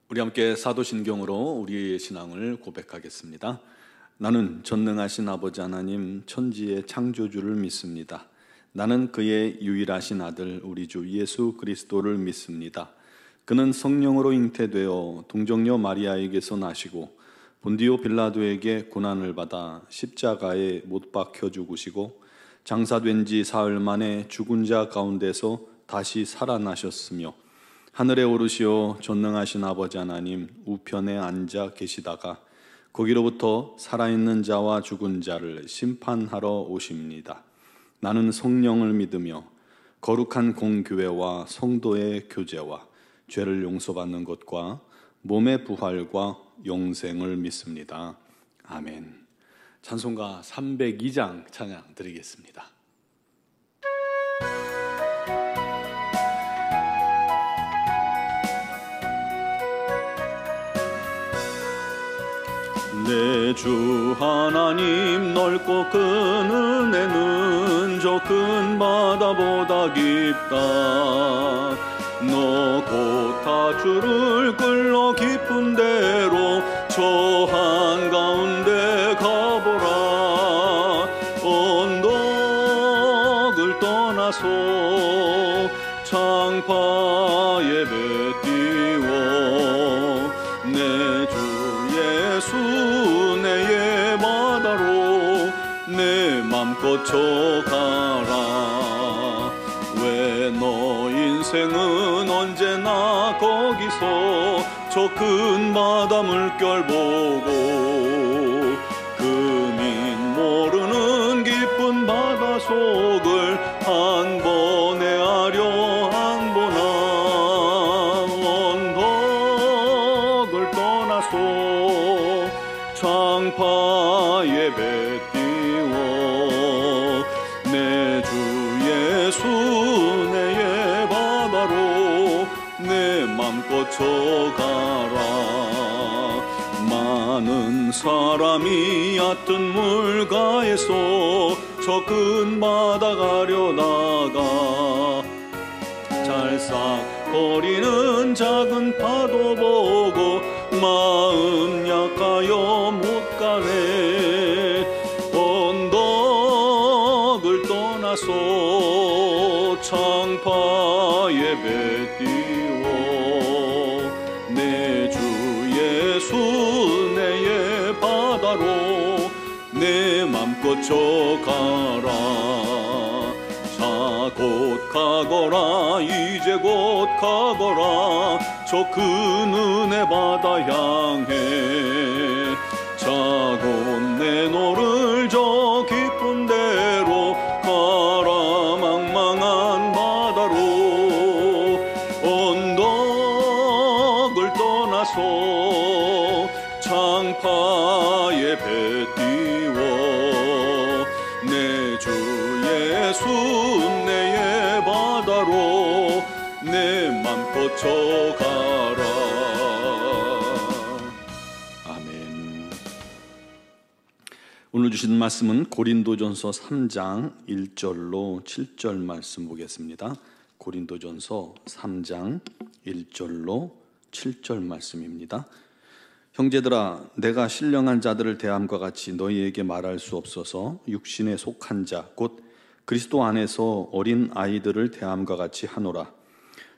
우리 함께 사도신경으로 우리의 신앙을 고백하겠습니다. 나는 전능하신 아버지 하나님 천지의 창조주를 믿습니다. 나는 그의 유일하신 아들 우리 주 예수 그리스도를 믿습니다. 그는 성령으로 잉태되어 동정녀 마리아에게서 나시고 본디오 빌라도에게 고난을 받아 십자가에 못 박혀 죽으시고 장사된 지 사흘 만에 죽은 자 가운데서 다시 살아나셨으며 하늘에 오르시어 전능하신 아버지 하나님 우편에 앉아 계시다가 거기로부터 살아있는 자와 죽은 자를 심판하러 오십니다. 나는 성령을 믿으며 거룩한 공교회와 성도의 교제와 죄를 용서받는 것과 몸의 부활과 영생을 믿습니다. 아멘. 찬송가 302장 찬양 드리겠습니다. 내 주 하나님 넓고 큰 은혜는 저 큰 바다보다 깊다. 너 곧 밧줄을 끌러 깊은 데로 저 한가운데 가보라. 언덕을 떠나서 창파에 배 띄워 내 주 예수 내의 바다로 내 맘껏 져가라. 왜 너 인생은 언제나 거기서 저 큰 바다 물결 보고 금인 모르는 깊은 바다 속을 한 번에 하려 항보나. 언덕을 떠나서 창파에 배 띄워 내 주 예수 내의 바다로 내 맘껏 져가라. 많은 사람이 얕은 물가에서 저 큰 바다 가려다가 찰싹거리는 작은 파도 보고 마음 약하여 못 가네. 언덕을 떠나서 창파에 배 띄워 내 주 예수 내의 바다로 내 맘껏 져가라. 자 곧 가거라 이제 곧 가거라 저 큰 은혜 바다 향해. 자 곧 내 너를 저 깊은 데로 가라 망망한 바다로. 언덕을 떠나서 창파에 배 띄워 내 주 예수 내의 바다로 내 맘껏 져가라. 아멘. 오늘 주신 말씀은 고린도전서 3장 1절로 7절 말씀 보겠습니다. 고린도전서 3장 1절로 7절 말씀입니다. 형제들아 내가 신령한 자들을 대함과 같이 너희에게 말할 수 없어서 육신에 속한 자 곧 그리스도 안에서 어린 아이들을 대함과 같이 하노라.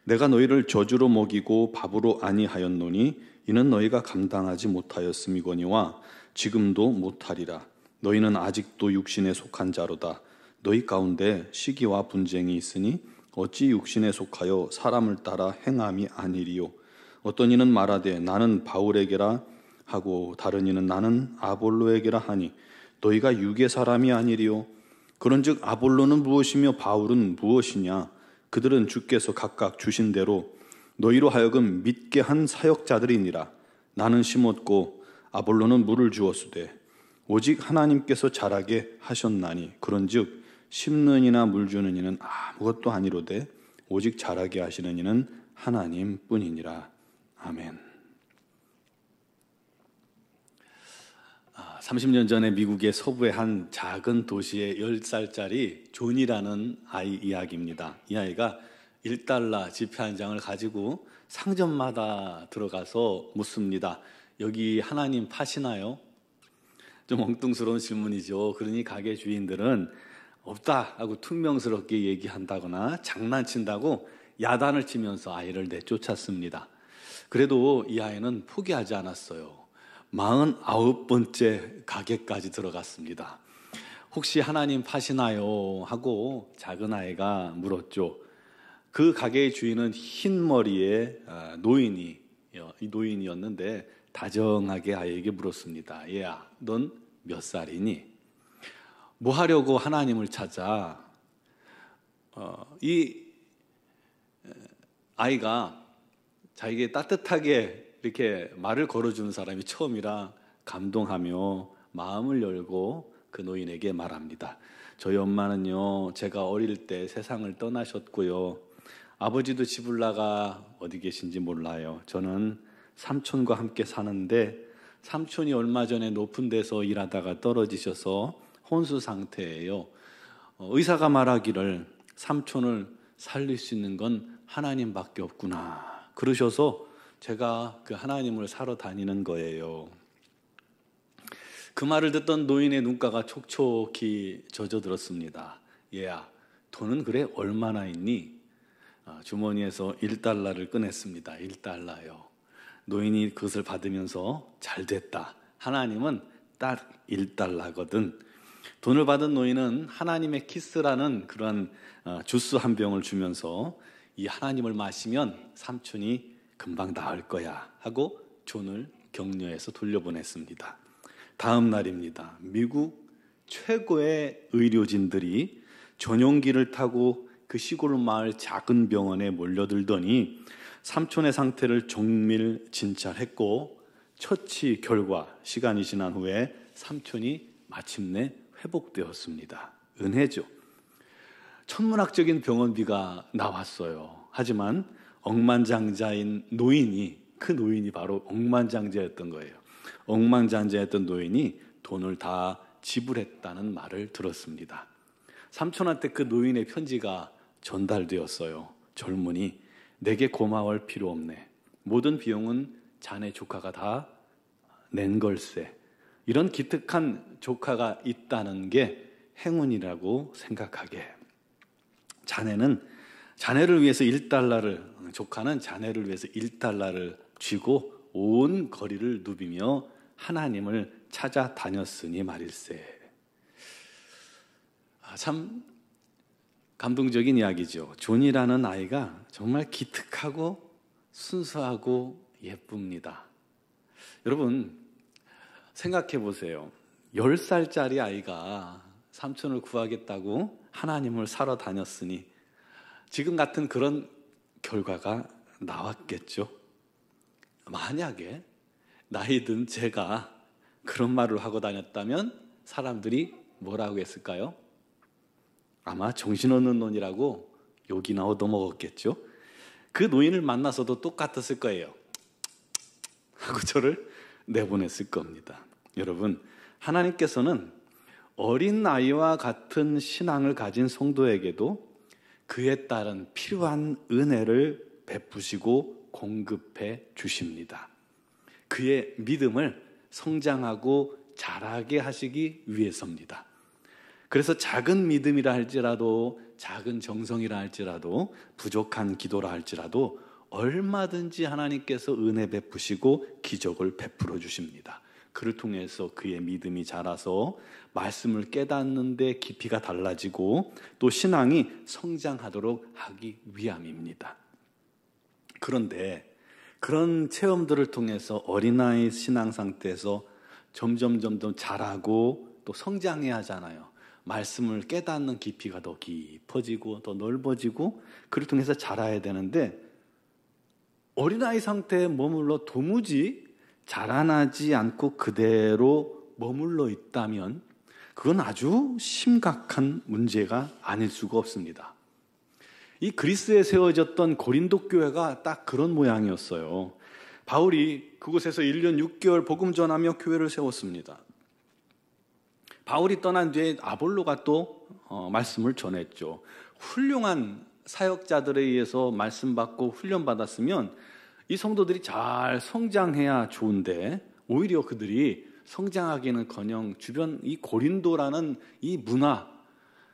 내가 너희를 저주로 먹이고 밥으로 아니하였노니 이는 너희가 감당하지 못하였음이거니와 지금도 못하리라. 너희는 아직도 육신에 속한 자로다. 너희 가운데 시기와 분쟁이 있으니 어찌 육신에 속하여 사람을 따라 행함이 아니리요. 어떤 이는 말하되 나는 바울에게라 하고 다른 이는 나는 아볼로에게라 하니 너희가 육의 사람이 아니리요. 그런즉 아볼로는 무엇이며 바울은 무엇이냐. 그들은 주께서 각각 주신 대로 너희로 하여금 믿게 한 사역자들이니라. 나는 심었고 아볼로는 물을 주었으되 오직 하나님께서 자라게 하셨나니 그런즉 심는 이나 물 주는 이는 아무것도 아니로되 오직 자라게 하시는 이는 하나님뿐이니라. 아멘. 30년 전에 미국의 서부의 한 작은 도시의 10살짜리 존이라는 아이 이야기입니다. 이 아이가 $1 지폐 한 장을 가지고 상점마다 들어가서 묻습니다. 여기 하나님 파시나요? 좀 엉뚱스러운 질문이죠. 그러니 가게 주인들은 없다 하고 퉁명스럽게 얘기한다거나 장난친다고 야단을 치면서 아이를 내쫓았습니다. 그래도 이 아이는 포기하지 않았어요. 49번째 가게까지 들어갔습니다. 혹시 하나님 파시나요? 하고 작은 아이가 물었죠. 그 가게의 주인은 흰 머리의 노인이었는데 다정하게 아이에게 물었습니다. 얘야, 넌 몇 살이니? 뭐 하려고 하나님을 찾아? 이 아이가 자기에게 따뜻하게 이렇게 말을 걸어주는 사람이 처음이라 감동하며 마음을 열고 그 노인에게 말합니다. 저희 엄마는요, 제가 어릴 때 세상을 떠나셨고요. 아버지도 집을 나가 어디 계신지 몰라요. 저는 삼촌과 함께 사는데 삼촌이 얼마 전에 높은 데서 일하다가 떨어지셔서 혼수 상태예요. 의사가 말하기를 삼촌을 살릴 수 있는 건 하나님밖에 없구나. 그러셔서 제가 그 하나님을 사러 다니는 거예요. 그 말을 듣던 노인의 눈가가 촉촉히 젖어들었습니다. 얘야, 돈은 그래 얼마나 있니? 주머니에서 1달러를 꺼냈습니다. 1달러요. 노인이 그것을 받으면서 잘 됐다. 하나님은 딱 1달러거든. 돈을 받은 노인은 하나님의 키스라는 그런 주스 한 병을 주면서 이 하나님을 마시면 삼촌이 금방 나을 거야 하고 존을 격려해서 돌려보냈습니다. 다음 날입니다. 미국 최고의 의료진들이 전용기를 타고 그 시골 마을 작은 병원에 몰려들더니 삼촌의 상태를 정밀 진찰했고 처치 결과 시간이 지난 후에 삼촌이 마침내 회복되었습니다. 은혜죠. 천문학적인 병원비가 나왔어요. 하지만 억만장자인 노인이, 그 노인이 바로 억만장자였던 거예요. 억만장자였던 노인이 돈을 다 지불했다는 말을 들었습니다. 삼촌한테 그 노인의 편지가 전달되었어요. 젊은이, 내게 고마워할 필요 없네. 모든 비용은 자네 조카가 다 낸 걸세. 이런 기특한 조카가 있다는 게 행운이라고 생각하게. 자네를 위해서 1달러를, 조카는 자네를 위해서 1달러를 쥐고 온 거리를 누비며 하나님을 찾아다녔으니 말일세. 참 감동적인 이야기죠. 존이라는 아이가 정말 기특하고 순수하고 예쁩니다. 여러분 생각해 보세요. 10살짜리 아이가 삼촌을 구하겠다고 하나님을 사러 다녔으니 지금 같은 그런 결과가 나왔겠죠. 만약에 나이 든 제가 그런 말을 하고 다녔다면 사람들이 뭐라고 했을까요? 아마 정신없는 놈이라고 욕이나 얻어먹었겠죠. 그 노인을 만나서도 똑같았을 거예요. 하고 저를 내보냈을 겁니다. 여러분, 하나님께서는 어린 아이와 같은 신앙을 가진 성도에게도 그에 따른 필요한 은혜를 베푸시고 공급해 주십니다. 그의 믿음을 성장하고 자라게 하시기 위해서입니다. 그래서 작은 믿음이라 할지라도, 작은 정성이라 할지라도, 부족한 기도라 할지라도 얼마든지 하나님께서 은혜 베푸시고 기적을 베풀어 주십니다. 그를 통해서 그의 믿음이 자라서 말씀을 깨닫는 데 깊이가 달라지고 또 신앙이 성장하도록 하기 위함입니다. 그런데 그런 체험들을 통해서 어린아이 신앙 상태에서 점점 자라고 또 성장해야 하잖아요. 말씀을 깨닫는 깊이가 더 깊어지고 더 넓어지고 그를 통해서 자라야 되는데 어린아이 상태에 머물러 도무지 자라나지 않고 그대로 머물러 있다면 그건 아주 심각한 문제가 아닐 수가 없습니다. 이 그리스에 세워졌던 고린도 교회가 딱 그런 모양이었어요. 바울이 그곳에서 1년 6개월 복음 전하며 교회를 세웠습니다. 바울이 떠난 뒤에 아볼로가 또 말씀을 전했죠. 훌륭한 사역자들에 의해서 말씀 받고 훈련 받았으면 이 성도들이 잘 성장해야 좋은데 오히려 그들이 성장하기는커녕 주변 이 고린도라는 이 문화,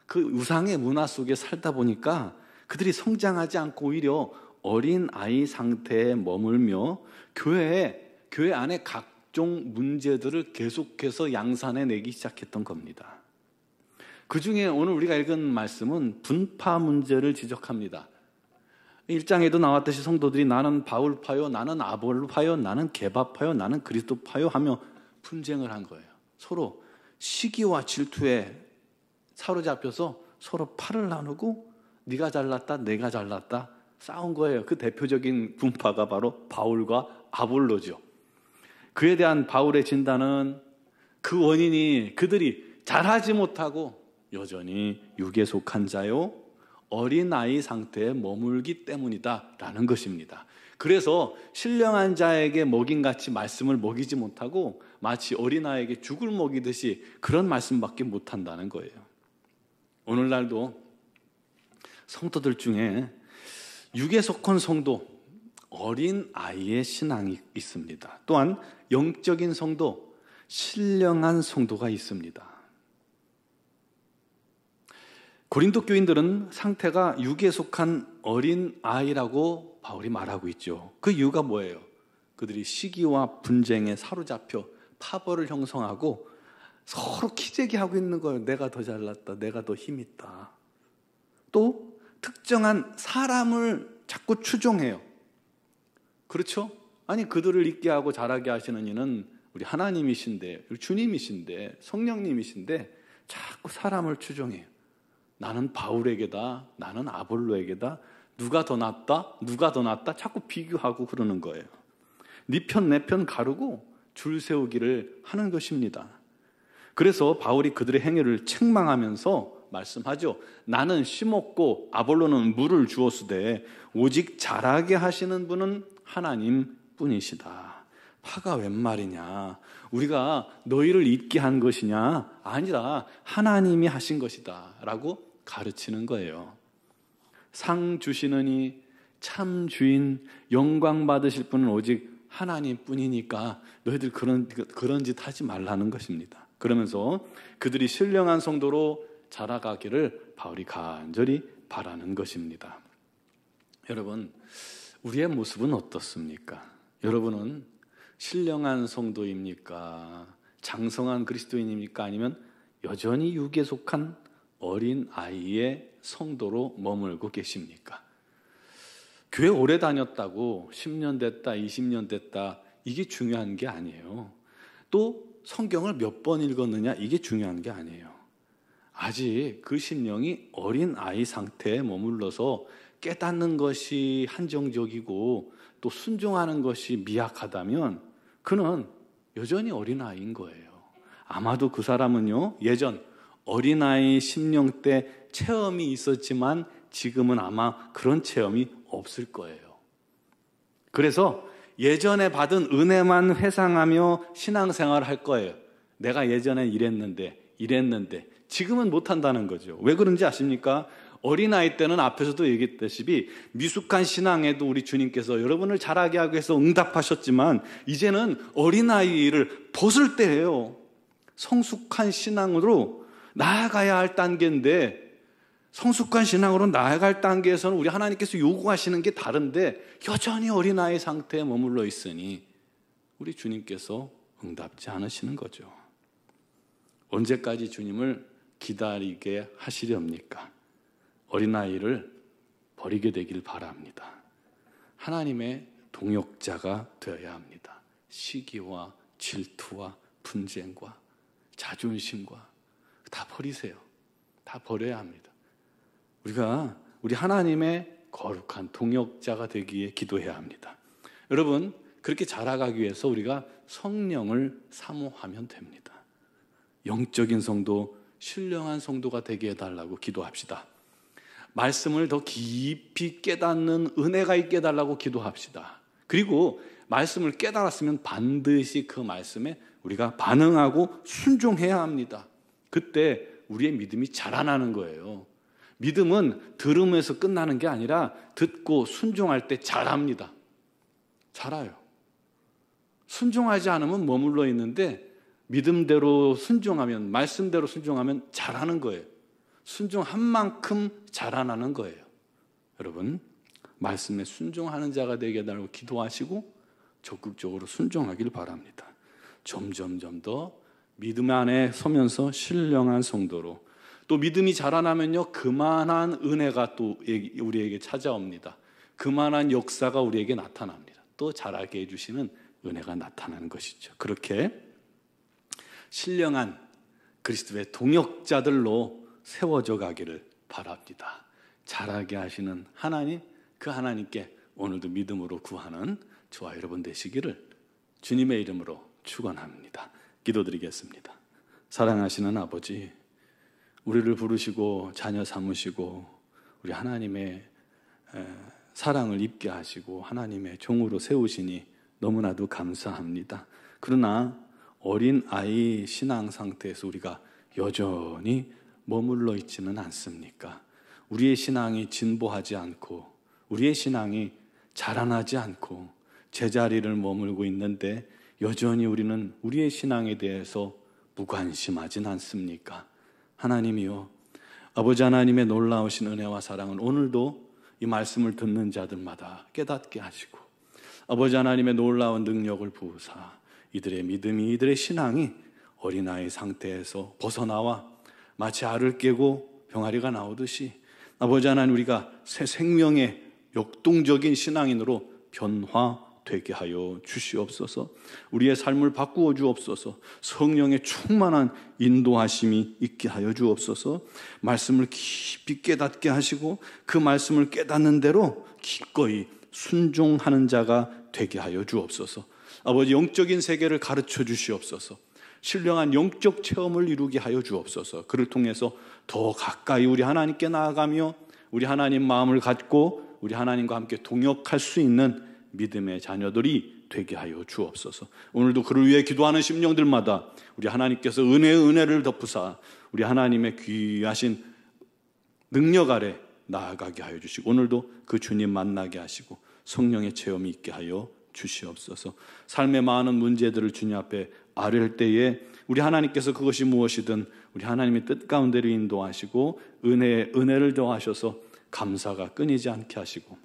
그 우상의 문화 속에 살다 보니까 그들이 성장하지 않고 오히려 어린 아이 상태에 머물며 교회 안에 각종 문제들을 계속해서 양산해 내기 시작했던 겁니다. 그 중에 오늘 우리가 읽은 말씀은 분파 문제를 지적합니다. 1장에도 나왔듯이 성도들이 나는 바울파요, 나는 아볼로파요, 나는 게바파요, 나는 그리스도파요 하며 분쟁을 한 거예요. 서로 시기와 질투에 사로잡혀서 서로 팔을 나누고 네가 잘났다, 내가 잘났다 싸운 거예요. 그 대표적인 분파가 바로 바울과 아볼로죠. 그에 대한 바울의 진단은 그 원인이 그들이 잘하지 못하고 여전히 육에 속한 자요 어린아이 상태에 머물기 때문이다라는 것입니다. 그래서 신령한 자에게 먹임같이 말씀을 먹이지 못하고 마치 어린아이에게 죽을 먹이듯이 그런 말씀밖에 못한다는 거예요. 오늘날도 성도들 중에 육에 속한 성도, 어린아이의 신앙이 있습니다. 또한 영적인 성도, 신령한 성도가 있습니다. 고린도 교인들은 상태가 육에 속한 어린아이라고 바울이 말하고 있죠. 그 이유가 뭐예요? 그들이 시기와 분쟁에 사로잡혀 파벌을 형성하고 서로 키재기하고 있는 거예요. 내가 더 잘났다, 내가 더 힘있다. 또 특정한 사람을 자꾸 추종해요. 그렇죠? 아니 그들을 있게 하고 자라게 하시는 이는 우리 하나님이신데, 우리 주님이신데, 성령님이신데 자꾸 사람을 추종해요. 나는 바울에게다, 나는 아볼로에게다, 누가 더 낫다, 누가 더 낫다 자꾸 비교하고 그러는 거예요. 네 편 내 편 가르고 줄 세우기를 하는 것입니다. 그래서 바울이 그들의 행위를 책망하면서 말씀하죠. 나는 심었고 아볼로는 물을 주었으되 오직 자라게 하시는 분은 하나님 뿐이시다. 파가 웬 말이냐? 우리가 너희를 잊게 한 것이냐? 아니라 하나님이 하신 것이다 라고 가르치는 거예요. 상 주시느니 참 주인 영광 받으실 분은 오직 하나님 뿐이니까 너희들 그런 짓 하지 말라는 것입니다. 그러면서 그들이 신령한 성도로 자라가기를 바울이 간절히 바라는 것입니다. 여러분, 우리의 모습은 어떻습니까? 여러분은 신령한 성도입니까? 장성한 그리스도인입니까? 아니면 여전히 육에 속한 어린 아이의 성도로 머물고 계십니까? 교회 오래 다녔다고 10년 됐다, 20년 됐다 이게 중요한 게 아니에요. 또 성경을 몇 번 읽었느냐 이게 중요한 게 아니에요. 아직 그 심령이 어린 아이 상태에 머물러서 깨닫는 것이 한정적이고 또 순종하는 것이 미약하다면 그는 여전히 어린아이인 거예요. 아마도 그 사람은요, 예전 어린아이 심령 때 체험이 있었지만 지금은 아마 그런 체험이 없을 거예요. 그래서 예전에 받은 은혜만 회상하며 신앙생활을 할 거예요. 내가 예전에 이랬는데 지금은 못한다는 거죠. 왜 그런지 아십니까? 어린아이 때는 앞에서도 얘기했다시피 미숙한 신앙에도 우리 주님께서 여러분을 자라게 하기 위해서 응답하셨지만 이제는 어린아이를 벗을 때예요. 성숙한 신앙으로 나아가야 할 단계인데 성숙한 신앙으로 나아갈 단계에서는 우리 하나님께서 요구하시는 게 다른데 여전히 어린아이 상태에 머물러 있으니 우리 주님께서 응답지 않으시는 거죠. 언제까지 주님을 기다리게 하시렵니까? 어린아이를 버리게 되길 바랍니다. 하나님의 동역자가 되어야 합니다. 시기와 질투와 분쟁과 자존심과 다 버리세요. 다 버려야 합니다. 우리가 우리 하나님의 거룩한 동역자가 되기에 기도해야 합니다. 여러분, 그렇게 자라가기 위해서 우리가 성령을 사모하면 됩니다. 영적인 성도, 신령한 성도가 되게 해달라고 기도합시다. 말씀을 더 깊이 깨닫는 은혜가 있게 해달라고 기도합시다. 그리고 말씀을 깨달았으면 반드시 그 말씀에 우리가 반응하고 순종해야 합니다. 그때 우리의 믿음이 자라나는 거예요. 믿음은 들음에서 끝나는 게 아니라 듣고 순종할 때 자랍니다. 자라요. 순종하지 않으면 머물러 있는데 믿음대로 순종하면, 말씀대로 순종하면 자라는 거예요. 순종한 만큼 자라나는 거예요. 여러분, 말씀에 순종하는 자가 되게 해달라고 기도하시고 적극적으로 순종하길 바랍니다. 점점 더 믿음 안에 서면서 신령한 성도로, 또 믿음이 자라나면요, 그만한 은혜가 또 우리에게 찾아옵니다. 그만한 역사가 우리에게 나타납니다. 또 자라게 해주시는 은혜가 나타나는 것이죠. 그렇게 신령한 그리스도의 동역자들로 세워져 가기를 바랍니다. 자라게 하시는 하나님, 그 하나님께 오늘도 믿음으로 구하는 저와 여러분 되시기를 주님의 이름으로 축원합니다. 기도드리겠습니다. 사랑하시는 아버지, 우리를 부르시고 자녀 삼으시고 우리 하나님의 사랑을 입게 하시고 하나님의 종으로 세우시니 너무나도 감사합니다. 그러나 어린 아이 신앙 상태에서 우리가 여전히 머물러 있지는 않습니까? 우리의 신앙이 진보하지 않고 우리의 신앙이 자라나지 않고 제자리를 머물고 있는데 여전히 우리는 우리의 신앙에 대해서 무관심하진 않습니까? 하나님이요, 아버지 하나님의 놀라우신 은혜와 사랑은 오늘도 이 말씀을 듣는 자들마다 깨닫게 하시고 아버지 하나님의 놀라운 능력을 부으사 이들의 믿음이, 이들의 신앙이 어린아이 상태에서 벗어나와 마치 알을 깨고 병아리가 나오듯이 아버지 하나님, 우리가 새 생명의 역동적인 신앙인으로 변화되게 하여 주시옵소서. 우리의 삶을 바꾸어 주옵소서. 성령의 충만한 인도하심이 있게 하여 주옵소서. 말씀을 깊이 깨닫게 하시고 그 말씀을 깨닫는 대로 기꺼이 순종하는 자가 되게 하여 주옵소서. 아버지, 영적인 세계를 가르쳐 주시옵소서. 신령한 영적 체험을 이루게 하여 주옵소서. 그를 통해서 더 가까이 우리 하나님께 나아가며 우리 하나님 마음을 갖고 우리 하나님과 함께 동역할 수 있는 믿음의 자녀들이 되게 하여 주옵소서. 오늘도 그를 위해 기도하는 심령들마다 우리 하나님께서 은혜를 덮으사 우리 하나님의 귀하신 능력 아래 나아가게 하여 주시고 오늘도 그 주님 만나게 하시고 성령의 체험이 있게 하여 주시옵소서. 삶의 많은 문제들을 주님 앞에 아뢰할 때에 우리 하나님께서 그것이 무엇이든 우리 하나님의 뜻 가운데로 인도하시고 은혜를 더하셔서 감사가 끊이지 않게 하시고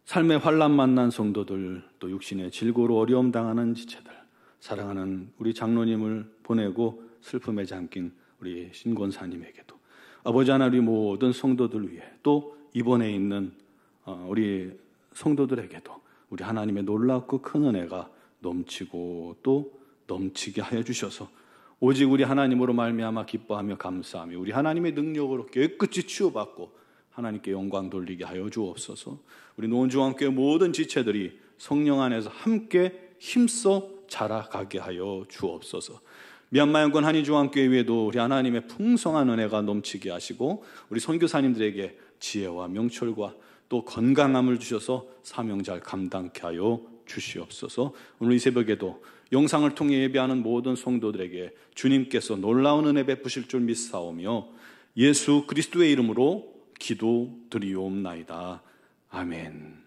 삶의 환난 만난 성도들, 또 육신의 질고로 어려움 당하는 지체들, 사랑하는 우리 장로님을 보내고 슬픔에 잠긴 우리 신권사님에게도 아버지 하나님, 모든 성도들 위해 또 입원해 있는 우리 성도들에게도 우리 하나님의 놀랍고 큰 은혜가 넘치고 또 넘치게 하여 주셔서 오직 우리 하나님으로 말미암아 기뻐하며 감사하며 우리 하나님의 능력으로 깨끗이 치유받고 하나님께 영광 돌리게 하여 주옵소서. 우리 노원중앙교회 모든 지체들이 성령 안에서 함께 힘써 자라가게 하여 주옵소서. 미얀마 영권 한인중앙교회 외에도 우리 하나님의 풍성한 은혜가 넘치게 하시고 우리 선교사님들에게 지혜와 명철과 또 건강함을 주셔서 사명 잘 감당케 하여 주시옵소서. 오늘 이 새벽에도 영상을 통해 예배하는 모든 성도들에게 주님께서 놀라운 은혜 베푸실 줄 믿사오며 예수 그리스도의 이름으로 기도드리옵나이다. 아멘.